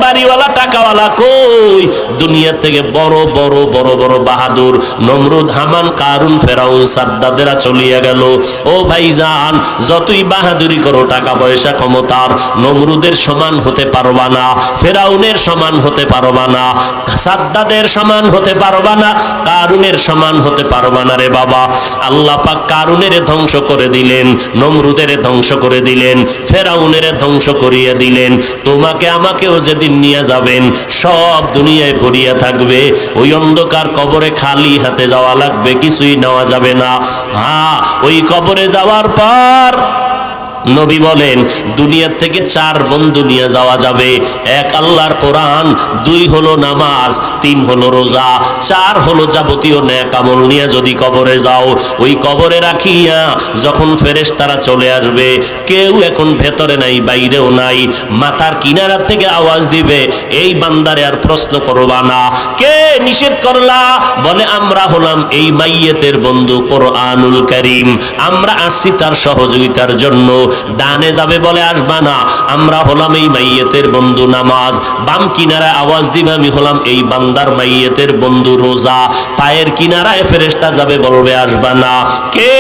বাড়িওয়ালা টাকাওয়ালা কই? দুনিয়া থেকে বড় বড় বড় বড় বাহাদুর নমরুদ, হামান, কারুন, ফেরাউন, সাদ্দাদেরা চলিয়া গেল। ও ভাইজান, যতই বাহাদুরি করো, টাকা পয়সা ক্ষমতার, নমরুদের সমান হতে পারবা না, ফেরাউনের সমান হতে পারবা না, সাদ্দাদের সমান হতে পারবা না, কারুনের সমান হতে পারবা না রে বাবা। আল্লাহ পাক কারুনের ধ্বংস করে দিলেন, নমরুদের ধ্বংস করে দিলেন, ফেরাউনের ধ্বংস করিয়ে দিলেন। তোমাকে আমাকেও যেদিন নিয়ে যাবেন, সব দুনিয়ায় পড়িয়া থাকবে। ওই অন্ধকার কবরে খালি হাতে যাওয়া লাগবে, কিছুই নেওয়া যাবে না। হ্যাঁ, ওই কবরে যাওয়ার পর নবী বলেন দুনিয়ার থেকে 4 বন্ধু নিয়ে যাওয়া যাবে। 1 আল্লাহর কোরআন, 2 হলো নামাজ, 3 হলো রোজা, 4 হলো যাবতীয় নেক আমল নিয়ে যদি কবরে যাও, ওই কবরে রাখিয়া যখন ফেরেশতারা চলে আসবে, কেউ এখন ভেতরে নাই, বাইরেও নাই, মাথার কিনারা থেকে আওয়াজ দিবে, এই বান্দারে আর প্রশ্ন করবা না। কে নিষেধ করলা? বলে আমরা হলাম এই মাইয়েতের বন্ধু কোরআনুল কারীম, আমরা আসছি তার সহযোগিতার জন্য। ডানে যাবে বলে আসবা না, আমরা হলাম এই মাইয়েতের বন্ধু নামাজ। বাম কিনারায় আওয়াজ দিবে, আমি হলাম এই বান্দার মাইয়েতের বন্ধু রোজা। পায়ের কিনারায় ফেরেশতা যাবে, বলবে আসবা না। কে?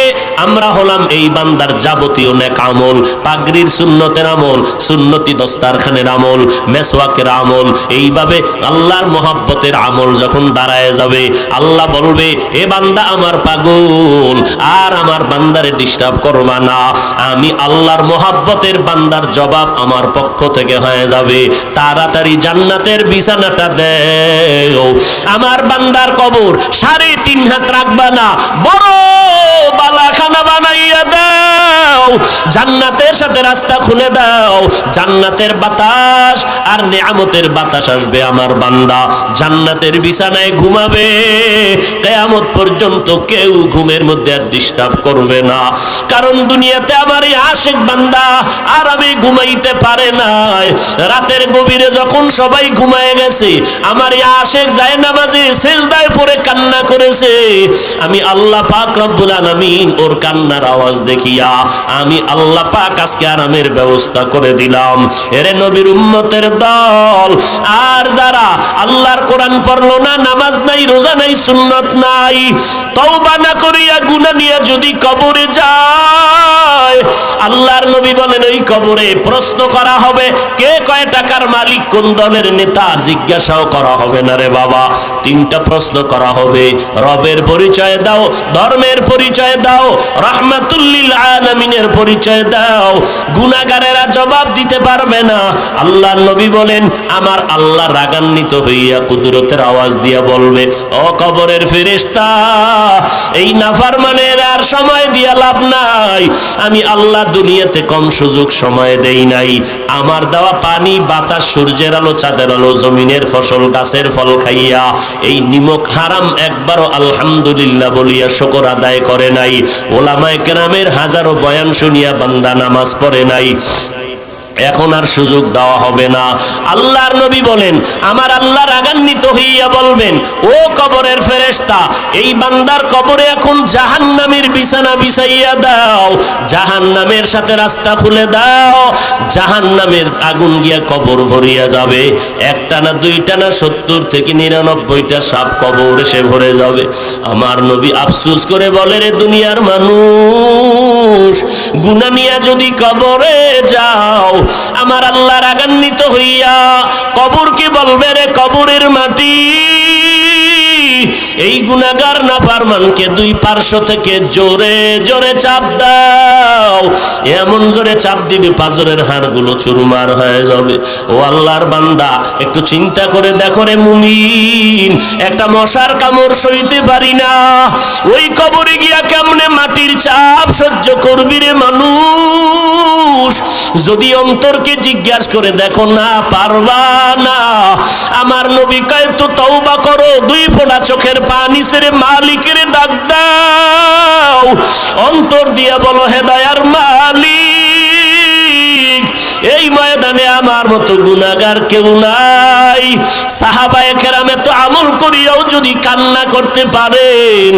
আমরা হলাম এই বান্দার যাবতীয় নেক আমল, পাগড়ির সুন্নতের আমল, সুন্নতি দস্তারখানের আমল, মেসওয়াকের আমল, এইভাবে আল্লাহর মহব্বতের আমল যখন দাঁড়ায় যাবে, আল্লাহ বলবে এ বান্দা আমার পাগল, আর আমার বান্দারে ডিস্টার্ব করবা না। আমি আল্লাহর মহব্বতের বান্দার জবাব আমার পক্ষ থেকে হয়ে যাবে, তাড়াতাড়ি জান্নাতের বিছানাটা দেও। আমার বান্দার কবর 3.5 হাত রাখবা না, বড় বালাখানা বানাইয়া দাও, জান্নাতের সাথে রাস্তা খুলে দাও, জান্নাতের বাতাস আর নেয়ামতের বাতাস আসবে, আমার বান্দা জান্নাতের বিছানায় ঘুমাবে, কিয়ামত পর্যন্ত কেউ ঘুমের মধ্যে আর ডিস্টার্ব করবে না। কারণ দুনিয়াতে আমার এই আশিক বান্দা আরামে ঘুমাইতে পারে নাই। রাতের গভীরে যখন সবাই ঘুমায় গেছে, আমার এই আশিক যায় নামাজে সিজদায় পড়ে কান্না করেছে। আমি আল্লাহ পাক রব্বুল আলামিন ওর কান্নার আওয়াজ দেখিয়া আমি আল্লাহ পাক আজকে আরামের ব্যবস্থা করে দিলাম। এরে নবীর উম্মতের দল, আর যারা আল্লাহর কোরআন পড়লো না, নামাজ নাই, রোজা নাই, সুন্নত নাই, তওবা না করিয়া গুনাহ নিয়ে যদি কবরে যায়, আল্লাহর নবী বলেন ওই কবরে প্রশ্ন করা হবে, কে কয় টাকার মালিক, কোন দলের নেতা, জিজ্ঞাসাও করা হবে না রে বাবা। 3টা প্রশ্ন করা হবে, রবের পরিচয় দাও, ধর্মের পরিচয় দাও, রাহমাতুল লিল আলামিনের পরিচয় দাও। গুনাহগারেরা জবাব দিতে পারবে না। আল্লাহর নবী বলেন আমার আল্লাহ রাগান্বিত হইয়া কুদরতের আওয়াজ দিয়া বলবে, ও কবরের ফেরেশতা, এই নাফরমানের আর সময় দিয়া লাভ নাই। আমি আল্লাহ দুনিয়াতে কম সুযোগ সময় দেই নাই। আমার দেওয়া পানি, বাতাস, সূর্যের আলো, চাঁদের আলো, জমিনের ফসল, গাছের ফল খাইয়া এই নিমক হারাম একবারও আলহামদুলিল্লাহ বলিয়া শুকর আদায় করে নাই। ওলামায়ে কেরামের হাজারো বয়ান শুনিয়া বান্দা নামাজ পড়ে নাই। এখন আর সুযোগ দেওয়া হবে না। আল্লাহর নবী বলেন আমার আল্লাহ রাগান্বিত হইয়া বলবেন, ও কবরের ফেরেশতা, এই বান্দার কবরে এখন জাহান্নামের বিছানা বিছাইয়া দাও, জাহান্নামের সাথে রাস্তা খুলে দাও, জাহান্নামের আগুন গিয়া কবর ভরিয়া যাবে। 1টা না 2টা না 70 থেকে 99টা সাপ কবর এসে ভরে যাবে। আমার নবী আফসোস করে বলে, রে দুনিয়ার মানুষ, গুনাহ নিয়া যদি কবরে যাও, আমার আল্লাহ রাগান্বিত হইয়া কবরকে বলবে, রে কবরের মাটি, এই গুনাহগার নাফরমানকে 2 পার্শ্ব থেকে জোরে জোরে চাপ দাও। এমন জোরে চাপ দিবে পাজরের হাড়গুলো চুরমার হয়ে যাবে। ও আল্লাহর বান্দা, একটু চিন্তা করে দেখো রে মুমিন, একটা মশার কামড় সইতে পারি না, ওই কবরে গিয়া কেমনে মাটির চাপ সহ্য করবি রে মানুষ? যদি অন্তরকে জিজ্ঞাসা করে দেখো, না পারবা না। আমার নবী কয় তো তওবা করো, 2 ফোঁটা চোখের পানি ছেড়ে মালিকের ডাক দাও, অন্তর দিয়া বলো, হে দয়ার মালিক, এই ময়দানে আমার মতো গুনাহগার কেউ নাই। সাহাবায়ে কেরামে তো আমল করিয়াও যদি কান্না করতে পারেন,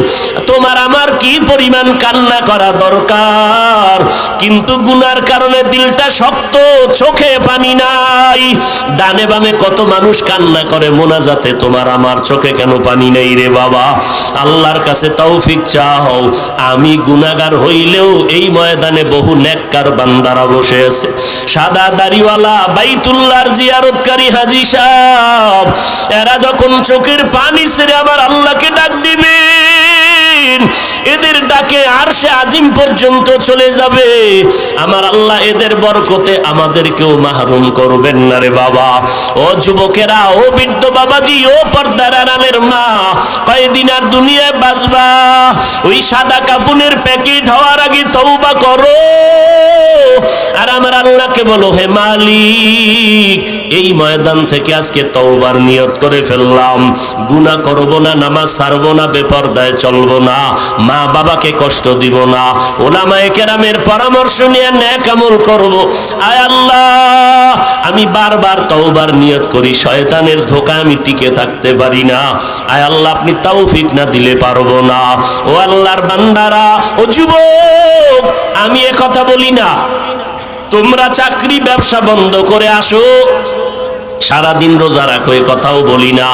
তোমার আমার কি পরিমাণ কান্না করা দরকার। কিন্তু গুনার কারণে দিলটা শক্ত, চোখে পানি নাই। ডানে বামে কত মানুষ কান্না করে মোনাজাতে, তোমার আমার চোখে কেন পানি নেই রে বাবা? আল্লাহর কাছে তৌফিক চাও। আমি গুনাহগার হইলেও এই ময়দানে বহু নেককার বান্দারা বসে আছে। সাদা দাড়িওয়ালা বাইতুল্লাহর জিয়ারতকারী হাজী সাহেব, এরা যখন চোখের পানি ছেড়ে আমার আল্লাহকে ডাক দিবে, এদের ডাকে আরশে আজিম পর্যন্ত চলে যাবে। আমার আল্লাহ এদের বরকতে আমাদেরকেও মাহরুম করবেন না রে বাবা। ও যুবকেরা, ও বৃদ্ধ বাবাজি, ও পর্দার আড়ালের মা, কয়দিন আর দুনিয়ায় বাঁচবা? ওই সাদা কাপুনের প্যাকেট হওয়ার আগে তওবা করো আর আমার আল্লাহকে বলো, হে মালিক, এই ময়দান থেকে আজকে তওবার নিয়ত করে ফেললাম। গুনাহ করব না, নামাজ ছাড়বো না, বেপরদায় চলবো না, মা বাবাকে কষ্ট দিব না, উলামায়ে কেরামের পরামর্শ নিয়ে নেক আমল করব। আয় আল্লাহ, আমি বারবার তওবার নিয়ত করি, শয়তানের ধোঁকা আমি টিকে থাকতে পারি না। আয় আল্লাহ, আপনি তৌফিক না দিলে পারবো না। ও আল্লাহর বান্দারা, ও যুবক, আমি এ কথা বলি না তোমরা চাকরি ব্যবসা বন্ধ করে আসো, সারাদিন রোজা রাখো, এ কথাও বলি না।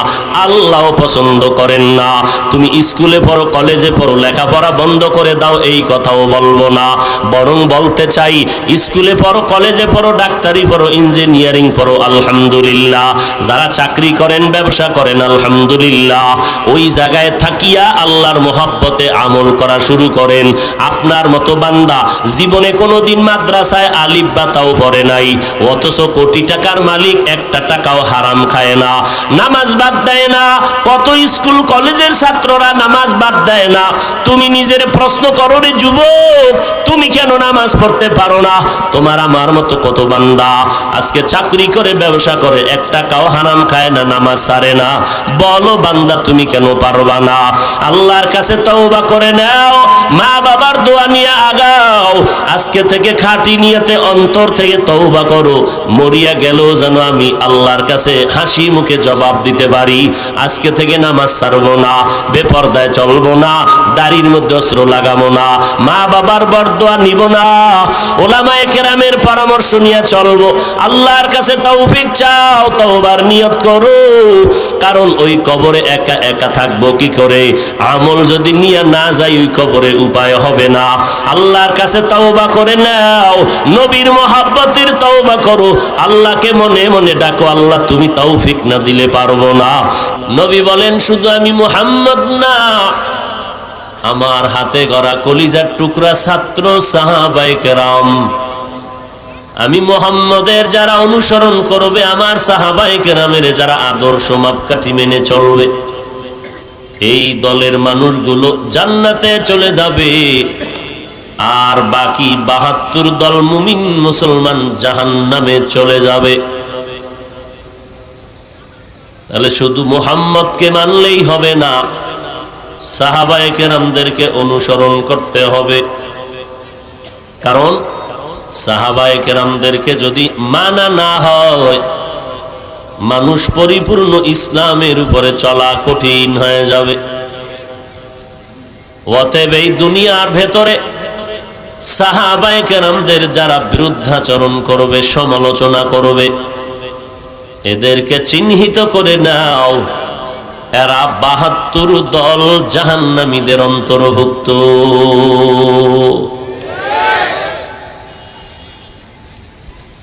আল্লাহ পছন্দ করেন না। তুমি স্কুলে পড়ো, কলেজে পড়ো, লেখাপড়া বন্ধ করে দাও, এই কথাও বলবো না। বরং বলতে চাই, স্কুলে পড়ো, কলেজে পড়ো, ডাক্তারি পড়ো, ইঞ্জিনিয়ারিং পড়ো, আলহামদুলিল্লাহ। যারা চাকরি করেন, ব্যবসা করেন, আলহামদুলিল্লাহ। ওই জায়গায় থাকিয়া আল্লাহর মহব্বতে আমল করা শুরু করেন। আপনার মতো বান্দা জীবনে কোনোদিন মাদ্রাসায় আলিফ বা তাও পড়ে নাই, অথচ কোটি টাকার মালিক, একটা টাকাও হারাম খায় না, নামাজ বাদ দেয় না। কত স্কুল কলেজের ছাত্ররা নামাজ বাদ দেয় না। তুমি নিজের প্রশ্ন করো রে যুবক, তুমি কেন নামাজ পড়তে পারো না? তোমার আমার মতো কত বান্দা আজকে চাকরি করে, ব্যবসা করে, এক টাকাও হারাম খায় না, নামাজ ছাড়ে না। বলো বান্দা, তুমি কেন পারবা না? আল্লাহর কাছে তওবা করে নাও, মা বাবার দোয়া নিয়ে আগাও। আজকে থেকে খাঁটি নিয়তে অন্তর থেকে তওবা করো, মরিয়া গেলেও যেন আমি আল্লাহর কাছে হাসি মুখে জবাব দিতে পারি। আজকে থেকে নামাজ ছাড়বো না, বেপরদায় চলবো না, দাড়ির মধ্যে অস্ত্র লাগাবো না, মা বাবার বরদোয়া নিব না, উলামায়ে কেরামের পরামর্শ নিয়ে চলবো। আল্লাহর কাছে তৌফিক চাও, তওবার নিয়ত করো। কারণ ওই কবরে একা একা থাকবো কি করে? আমল যদি নিয়ে না যাই, ওই কবরে উপায় হবে না। আল্লাহর কাছে তওবা করে নাও, নবীর মহব্বতের তওবা করো, আল্লাহকে মনে মনে ডাকো, আল্লাহ তুমি তৌফিক না দিলে পারবো না। নবী বলেন, শুধু আমি মুহাম্মদ না, আমার হাতে গড়া কলিজার টুকরা ছাত্র সাহাবায়ে কেরাম, আমি মুহাম্মদের যারা অনুসরণ করবে, আমার সাহাবায়ে কেরামের যারা আদর্শ মাপকাঠি মেনে চলবে, এই দলের মানুষগুলো জান্নাতে চলে যাবে। আর বাকি ৭২ দল মুমিন মুসলমান জাহান্নামে চলে যাবে। তাহলে শুধু মুহাম্মদকে মানলেই হবে না, সাহাবায়ে কেরামদেরকে অনুসরণ করতে হবে। কারণ সাহাবায়ে কেরামদেরকে যদি মানা না হয়, মানুষ পরিপূর্ণ ইসলামের উপরে চলা কঠিন হয়ে যাবে। অতএব এই দুনিয়ার ভেতরে সাহাবায়ে কেরামদের যারা বিরুদ্ধাচরণ করবে, সমালোচনা করবে, এদেরকে চিহ্নিত করে নাও, এরা ৭২ দল জাহান্নামীদের অন্তর্ভুক্ত।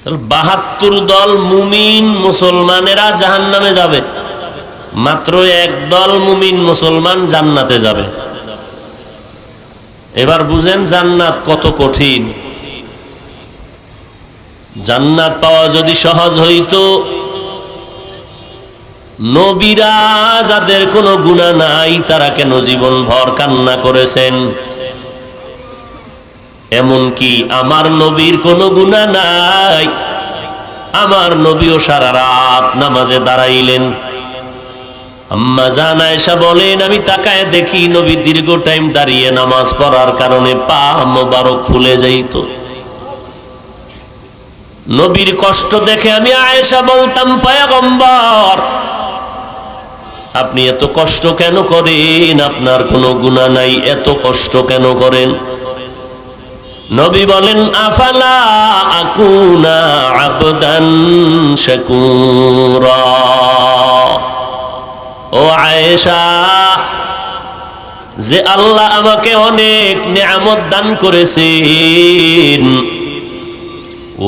৭২ দল মুমিন মুসলমানেরা জাহান্নামে যাবে, মাত্র এক দল মুমিন মুসলমান জান্নাতে যাবে। এবার বুঝেন জান্নাত কত কঠিন। জান্নাত পাওয়া যদি সহজ হইতো, নবীরা যাদের কোনো গুনাহ নাই, তারা কেন জীবন ভর কান্না করেছেন? এমনকি আমার নবীর কোনো গুনাহ নাই, আমার নবীও সারা রাত নামাজে দাঁড়াইলেন। আম্মা জান আয়েশা বলেন, আমি তাকায় দেখি নবী দীর্ঘ টাইম দাঁড়িয়ে নামাজ পড়ার কারণে পা মোবারক ফুলে যাইত। নবীর কষ্ট দেখে আমি আয়েশা বলতাম, পয়গম্বর আপনি এত কষ্ট কেন করেন? আপনার কোনো গুনাহ নাই, এত কষ্ট কেন করেন? নবী বলেন, আফালা আকুনা আবদান শাকুরা। ও আয়েশা, যে আল্লাহ আমাকে অনেক নেয়ামত দান করেছেন,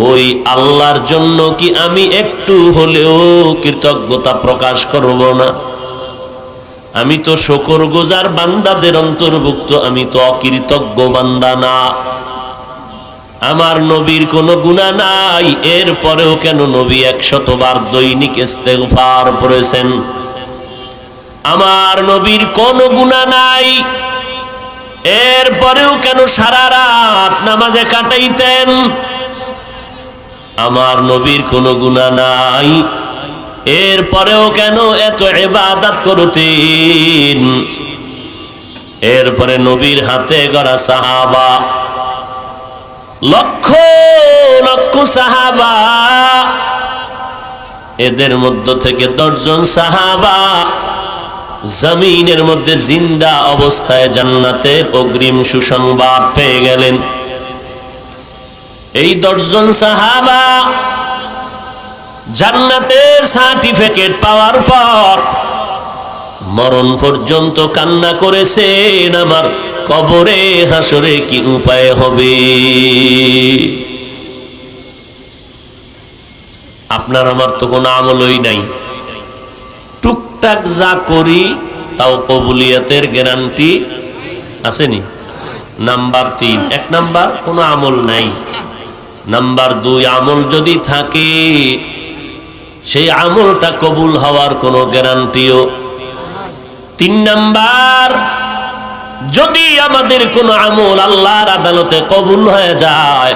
ওই আল্লাহর জন্য কি আমি একটু হলেও কৃতজ্ঞতা প্রকাশ করব না? আমি তো শুকরগুজার বান্দাদের অন্তর্ভুক্ত, আমি তো অকৃতজ্ঞ বান্দা না। আমার নবীর কোনো গুনাহ নাই, এরপরেও কেন নবী 100 বার দৈনিক ইস্তেগফার করেছেন? আমার নবীর কোনো গুনাহ নাই, এরপরেও কেন সারা রাত নামাজে কাটাইতেন? আমার নবীর কোনো গুনাহ নাই, এরপরেও কেন এত ইবাদত করতেন? এরপরে নবীর হাতে গড়া সাহাবা, লক্ষ লক্ষ সাহাবা, এদের মধ্য থেকে 10 জন সাহাবা জমিনের মধ্যে জিন্দা অবস্থায় জান্নাতের অগ্রিম সুসংবাদ পেয়ে গেলেন। এই 10 জন সাহাবা জান্নাতের সার্টিফিকেট পাওয়ার পর মরণ পর্যন্ত কান্না করেছেন, আমার কবরে হাসরে কি উপায় হবে? আপনার আমার তো কোনো আমলই নাই, টুকটাক যা করি তাও কবুলিয়তের গ্যারান্টি আসেনি। নাম্বার 3, 1 নাম্বার কোনো আমল নাই। নাম্বার 2, আমল যদি থাকে সেই আমলটা কবুল হওয়ার কোনো গ্যারান্টিও। 3 নাম্বার, যদি আমাদের কোনো আমল আল্লাহর আদালতে কবুল হয়ে যায়,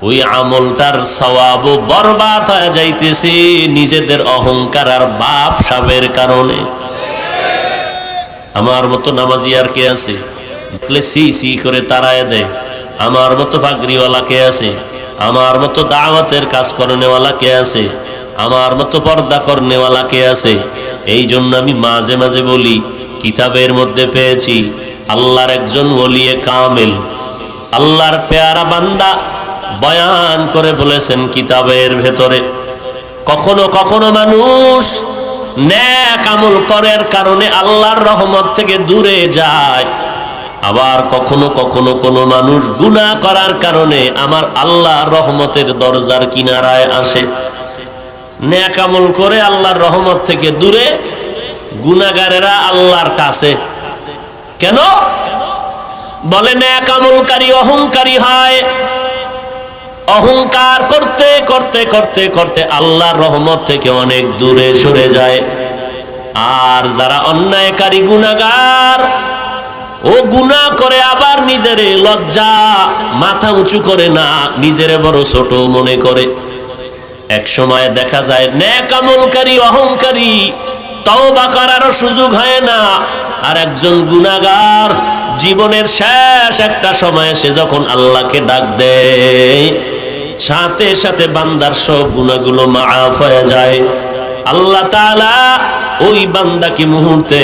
ওই আমলটার সওয়াবও বরবাদ হয়ে যাইতেছে নিজেদের অহংকার আর ব্যবসার কারণে। আমার মতো নামাজি আর কে আছে? সি সি করে তাড়ায় দেয়। আমার মতো পাগড়িওয়ালা কে আছে? আমার মতো দাওয়াতের কাজ করনেওয়ালা কে আছে? আমার মতো পর্দা করনেওয়ালা কে আছে? এই জন্য আমি মাঝে মাঝে বলি, কিতাবের মধ্যে পেয়েছি আল্লাহর একজন ওলিয়ে কামেল, আল্লাহর পেয়ারা বান্দা বয়ান করে বলেছেন কিতাবের ভেতরে, কখনো কখনো মানুষ নেক আমল করার কারণে আল্লাহর রহমত থেকে দূরে যায়, আবার কখনো কখনো কোনো মানুষ গুনাহ করার কারণে আমার আল্লাহর রহমতের দরজার কিনারায় আসে। নেক আমল করে আল্লাহর রহমত থেকে দূরে, গুনাহগারেরা আল্লাহর কাছে। কেন? বলে নেক আমলকারী অহংকারী হয়, অহংকার করতে করতে করতে করতে আল্লাহর রহমত থেকে অনেক দূরে সরে যায়। আর যারা অন্যায়কারী গুনাহগার, ও গুনাহ করে আবার নিজের লজ্জা মাথা উঁচু করে না, নিজের বড় ছোট মনে করে। এক সময় দেখা যায় নেক আমলকারী অহংকারী, তওবা করারও সুযোগ হয় না। আর একজন গুনাহগার জীবনের শেষ একটা সময়ে সে যখন আল্লাহকে ডাক দেয়, সাথে সাথে বান্দার সব গুনাহগুলো মাফ হয়ে যায়। আল্লাহ তাআলা ওই বান্দাকে মুহূর্তে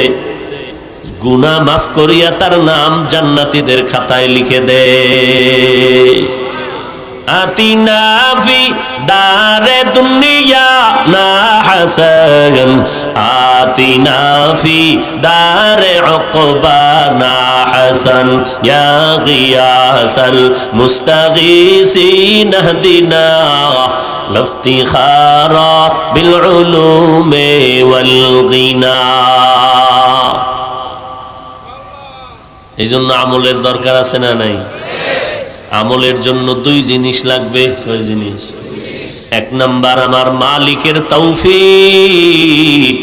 গুনাহ মাফ করিয়া তার নাম জান্নাতীদের খাতায় লিখে দেয়। আতিনা ফি দারে দুনিয়া না হাসান, আতিনা ফি দারে উকবা না হাসান, ইয়া গিয়াসাল মুস্তাগীসিন ইহদিনা লাফতিখারা বিল উলুমি ওয়াল গিনা। এই জন্য আমলের দরকার আছে না নাই? আমলের জন্য 2 জিনিস লাগবে। কয় জিনিস? 1 নাম্বার আমার মালিকের তৌফিক।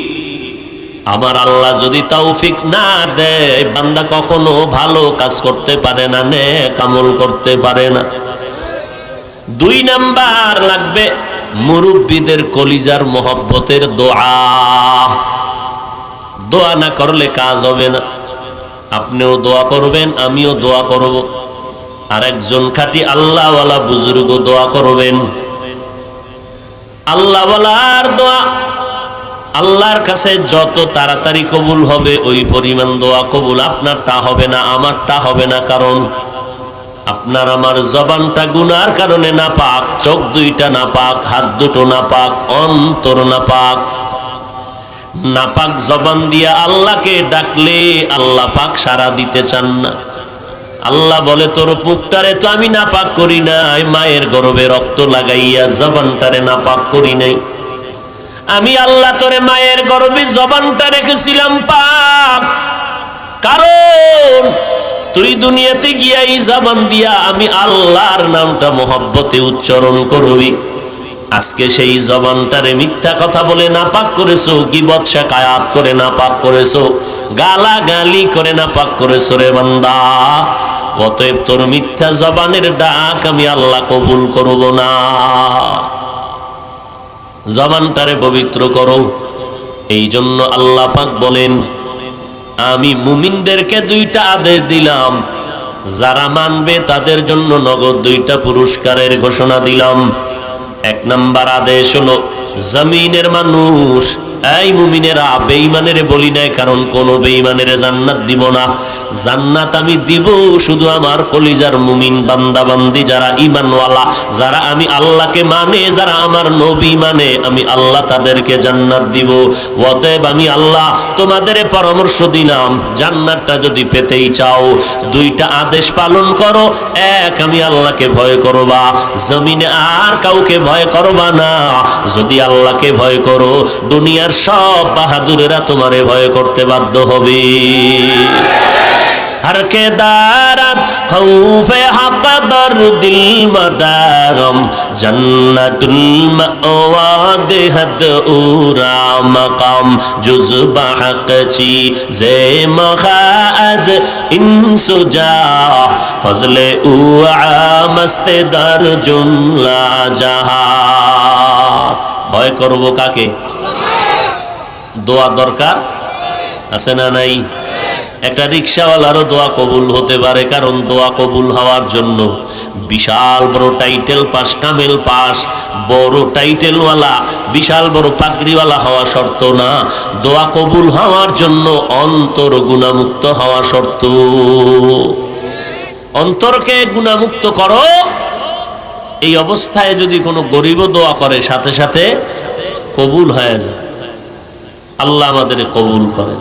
আমার আল্লাহ যদি তৌফিক না দেয়, বান্দা কখনো ভালো কাজ করতে পারে না, নেক আমল করতে পারে না। 2 নাম্বার লাগবে মুরব্বিদের কলিজার মহব্বতের দোয়া। দোয়া না করলে কাজ হবে না। আপনিও দোয়া করবেন, আমিও দোয়া করব। আর একজন খাঁটি আল্লাহওয়ালা বুজুর্গ দোয়া করবেন। আল্লাহওয়ালার দোয়া আল্লাহর কাছে যত তাড়াতাড়ি কবুল হবে ওই পরিমাণ দোয়া কবুল। আপনারটা হবে না, আমারটা হবে না, কারণ আপনার আমার জবানটা গুনার কারণে নাপাক, চোখ দুইটা নাপাক, হাত দুটো নাপাক, অন্তর নাপাক। নাপাক জবান দিয়া আল্লাহকে ডাকলে আল্লাহ পাক সাড়া দিতে চান না। আল্লাহ বলে, তোর মুখটারে তো আমি নাপাক করি নাই, মায়ের গর্ভে রক্ত লাগাইয়া জবানটারে নাপাক করি নাই। আমি আল্লাহ তোরে মায়ের গর্ভে জবানটা রেখেছিলাম পাক, কারণ তুই দুনিয়াতে গিয়া এই জবান দিয়া আমি আল্লাহর নামটা মোহব্বতে উচ্চারণ করবি। আজকে সেই জবানটারে মিথ্যা কথা বলে নাপাক করেছো, গীবত শিকায়াত করে নাপাক করেছো, গালাগালি করে নাপাক করেছো রে বান্দা। অতএব তোর মিথ্যা জবানের ডাক আমি আল্লাহ কবুল করব না। জবানটারে পবিত্র করো। এই জন্য আল্লাহ পাক বলেন, আমি মুমিনদেরকে দুইটা আদেশ দিলাম, যারা মানবে তাদের জন্য নগদ দুইটা পুরস্কারের ঘোষণা দিলাম। এক নাম্বার আদেশ হলো, জমিনের মানুষ, এই মুমিনেরা, বেঈমানের বলি নাই, কারণ কোন বেঈমানের জান্নাত দিব না। জান্নাত আমি দিব শুধু আমার কলিজার মুমিন বান্দা বান্দি, যারা ঈমানওয়ালা, যারা আমি আল্লাহকে মানে, যারা আমার নবী মানে, আমি আল্লাহ তাদেরকে জান্নাত দিব। অতএব আমি আল্লাহ তোমাদের পরামর্শ দিলাম, জান্নাতটা যদি পেতেই চাও দুইটা আদেশ পালন করো। এক, আমি আল্লাহকে ভয় করবা, জমিনে আর কাউকে ভয় করবা না। যদি আল্লাহকে ভয় করো, দুনিয়ার সব বাহাদুরেরা তোমারে ভয় করতে বাধ্য হবে। हर के दारत खौफे हक दर दिल मदागम जन्नतुल मअवा देहद उरा मकाम जुज़्बा हक़ची ज़े मखाज़ इंसुजा फज़ले उआ मस्ते दर जुमला जहा। भय करबो काके? দোয়া দরকার আছে না নাই? একটা রিকশাওয়ালারও দোয়া কবুল হতে পারে, কারণ দোয়া কবুল হওয়ার জন্য বিশাল বড় টাইটেল পাস, কামেল পাস, বড় টাইটেলওয়ালা, বিশাল বড় পাগড়িওয়ালা হওয়া শর্ত না। দোয়া কবুল হওয়ার জন্য অন্তর গুনাহমুক্ত হওয়া শর্ত। অন্তরকে গুনাহমুক্ত করো। এই অবস্থায় যদি কোনো গরিবও দোয়া করে, সাথে সাথে কবুল হয়ে যায়। আল্লাহ আমাদের কবুল করেন।